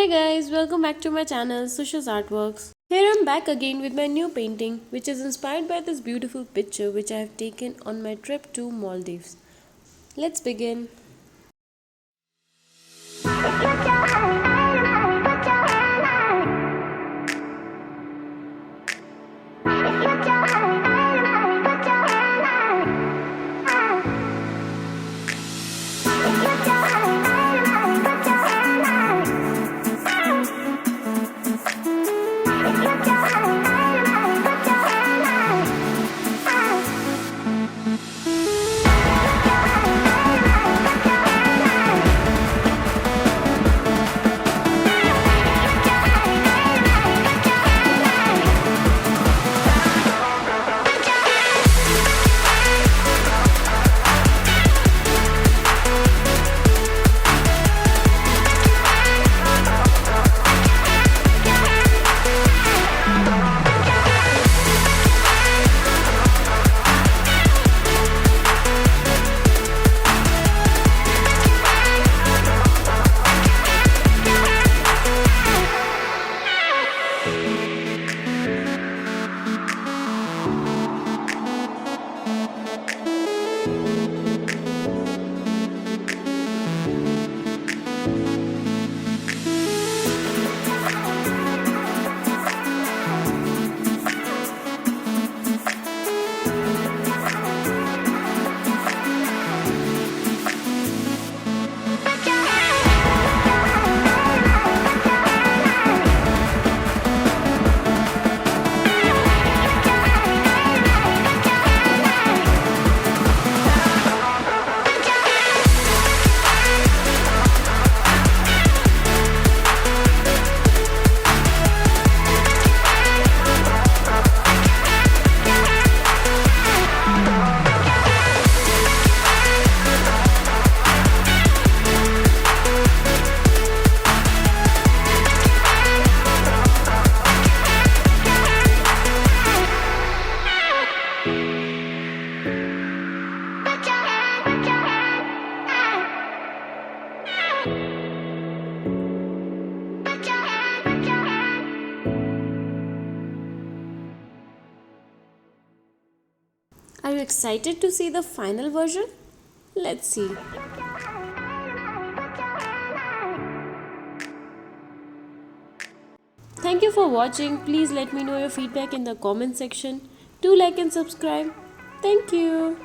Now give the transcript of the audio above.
Hi guys, welcome back to my channel Susha's Artworks. Here I'm back again with my new painting which is inspired by this beautiful picture which I have taken on my trip to Maldives. Let's begin. Are you excited to see the final version? Let's see. Thank you for watching. Please let me know your feedback in the comment section. Do like and subscribe. Thank you.